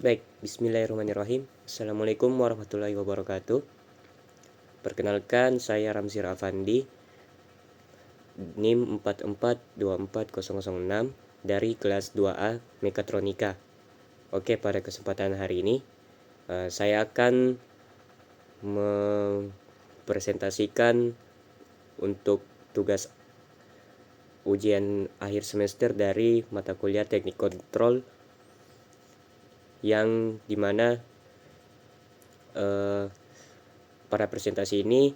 Baik, bismillahirrahmanirrahim. Assalamualaikum warahmatullahi wabarakatuh. Perkenalkan, saya Ramzi Rafandi, NIM 4424006 dari kelas 2A Mekatronika. Oke, pada kesempatan hari ini saya akan mempresentasikan untuk tugas ujian akhir semester dari mata kuliah Teknik Kontrol, yang dimana pada presentasi ini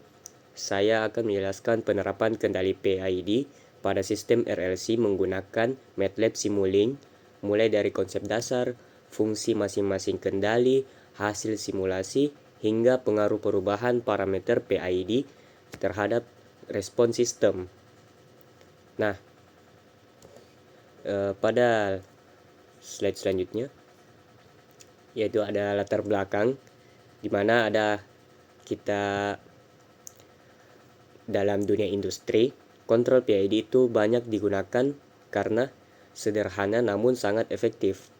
saya akan menjelaskan penerapan kendali PID pada sistem RLC menggunakan MATLAB Simulink, mulai dari konsep dasar, fungsi masing-masing kendali, hasil simulasi, hingga pengaruh perubahan parameter PID terhadap respon sistem. Nah, pada slide selanjutnya, yaitu ada latar belakang, di mana ada kita dalam dunia industri. Kontrol PID itu banyak digunakan karena sederhana namun sangat efektif.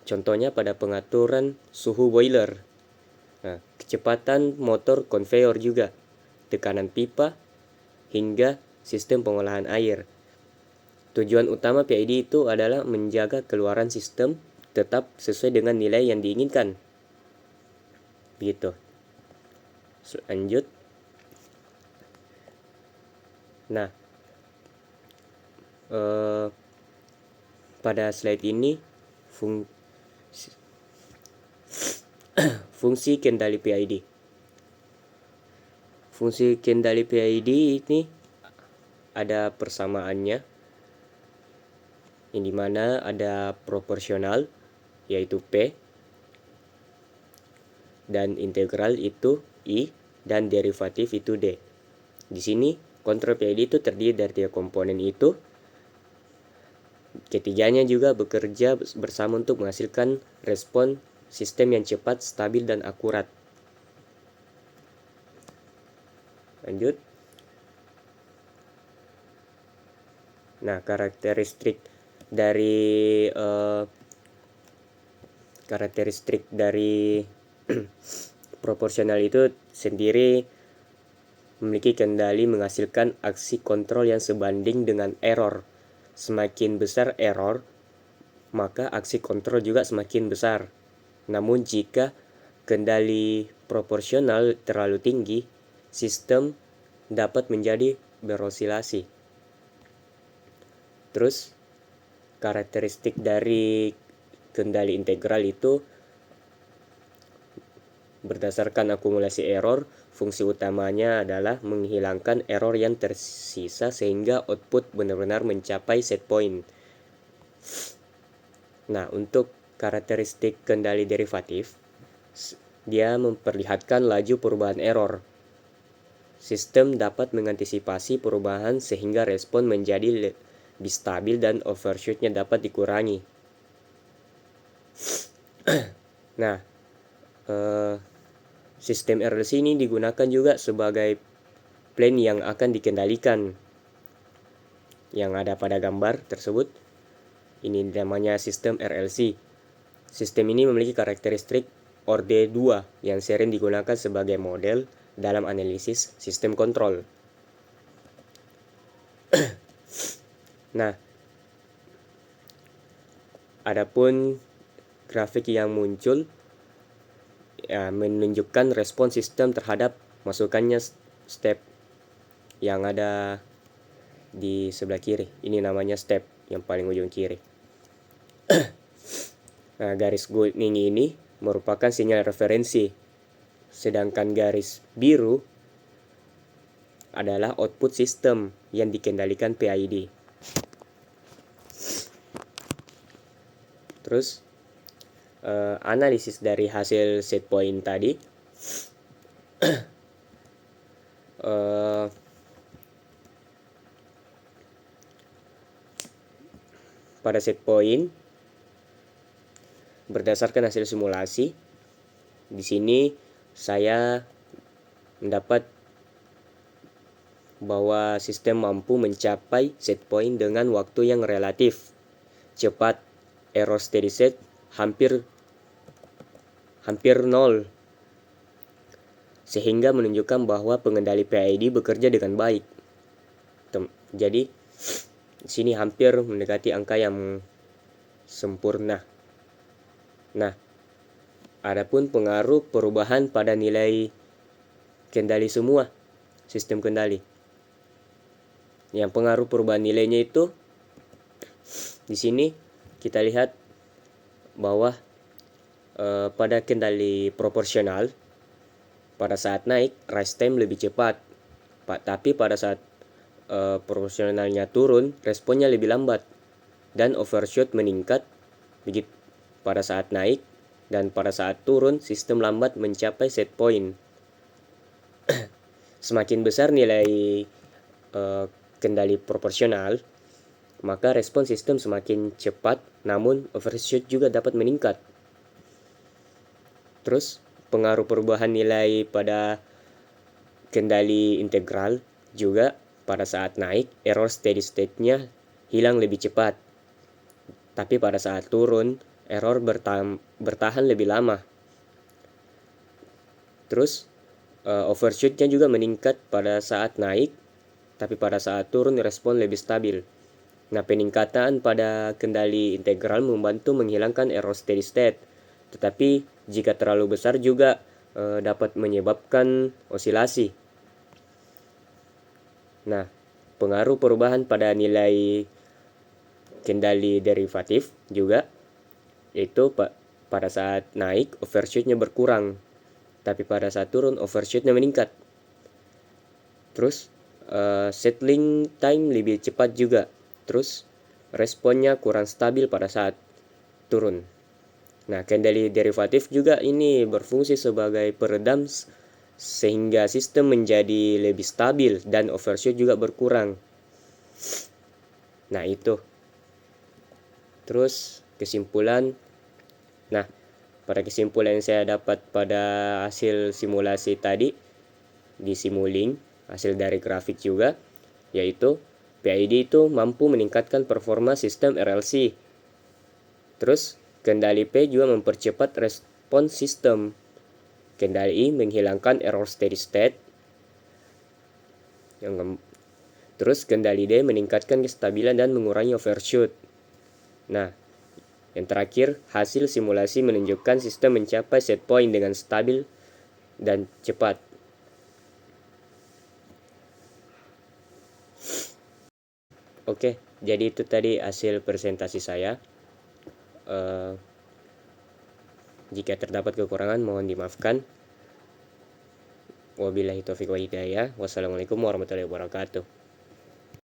Contohnya pada pengaturan suhu boiler, kecepatan motor konveyor juga, tekanan pipa, hingga sistem pengolahan air. Tujuan utama PID itu adalah menjaga keluaran sistem tetap sesuai dengan nilai yang diinginkan. Begitu. Lanjut. Nah, pada slide ini fungsi kendali PID. Fungsi kendali PID ini ada persamaannya, yang dimana ada proporsional yaitu P, dan integral itu I, dan derivatif itu D. Di sini kontrol PID itu terdiri dari 3 komponen itu. Ketiganya juga bekerja bersama untuk menghasilkan respon sistem yang cepat, stabil, dan akurat. Lanjut. Nah, karakteristik dari proporsional itu sendiri memiliki kendali menghasilkan aksi kontrol yang sebanding dengan error. Semakin besar error, maka aksi kontrol juga semakin besar. Namun jika kendali proporsional terlalu tinggi, sistem dapat menjadi berosilasi. Terus, karakteristik dari kendali integral itu berdasarkan akumulasi error. Fungsi utamanya adalah menghilangkan error yang tersisa sehingga output benar-benar mencapai set point. Nah, untuk karakteristik kendali derivatif, dia memperlihatkan laju perubahan error. Sistem dapat mengantisipasi perubahan sehingga respon menjadi lebih stabil dan overshootnya dapat dikurangi. Nah, sistem RLC ini digunakan juga sebagai plane yang akan dikendalikan, yang ada pada gambar tersebut. Ini namanya sistem RLC. Sistem ini memiliki karakteristik orde 2 yang sering digunakan sebagai model dalam analisis sistem kontrol. Nah, adapun grafik yang muncul menunjukkan respon sistem terhadap masukannya step yang ada di sebelah kiri. Ini namanya step yang paling ujung kiri. Nah, garis kuning ini merupakan sinyal referensi, sedangkan garis biru adalah output sistem yang dikendalikan PID. Terus, analisis dari hasil set point tadi. Pada set point, berdasarkan hasil simulasi, di sini saya mendapat bahwa sistem mampu mencapai set point dengan waktu yang relatif cepat. Error steady state hampir hampir nol, sehingga menunjukkan bahwa pengendali PID bekerja dengan baik. Jadi di sini hampir mendekati angka yang sempurna. Nah, adapun pengaruh perubahan pada nilai kendali semua sistem kendali. Yang pengaruh perubahan nilainya itu di sini kita lihat bahwa pada kendali proporsional pada saat naik rise time lebih cepat, tapi pada saat proporsionalnya turun responnya lebih lambat dan overshoot meningkat begitu pada saat naik, dan pada saat turun sistem lambat mencapai set point. Semakin besar nilai kendali proporsional, maka respon sistem semakin cepat, namun overshoot juga dapat meningkat. Terus pengaruh perubahan nilai pada kendali integral juga pada saat naik error steady state-nya hilang lebih cepat, tapi pada saat turun error bertahan lebih lama. Terus overshoot-nya juga meningkat pada saat naik, tapi pada saat turun respon lebih stabil. Nah, peningkatan pada kendali integral membantu menghilangkan error steady state, tetapi jika terlalu besar juga dapat menyebabkan osilasi. Nah, pengaruh perubahan pada nilai kendali derivatif juga, yaitu pada saat naik overshoot-nya berkurang, tapi pada saat turun overshoot-nya meningkat. Terus settling time lebih cepat juga. Terus responnya kurang stabil pada saat turun. Nah, kendali derivatif juga ini berfungsi sebagai peredam sehingga sistem menjadi lebih stabil dan overshoot juga berkurang. Nah, itu. Terus kesimpulan. Nah, pada kesimpulan yang saya dapat pada hasil simulasi tadi di Simulink, hasil dari grafik juga, yaitu PID itu mampu meningkatkan performa sistem RLC. Terus kendali P juga mempercepat respon sistem. Kendali I menghilangkan error steady state. Terus kendali D meningkatkan kestabilan dan mengurangi overshoot. Nah, yang terakhir, hasil simulasi menunjukkan sistem mencapai set point dengan stabil dan cepat. Oke, jadi itu tadi hasil presentasi saya. Jika terdapat kekurangan mohon dimaafkan. Wabillahi taufiq wa hidayah. Wassalamualaikum warahmatullahi wabarakatuh.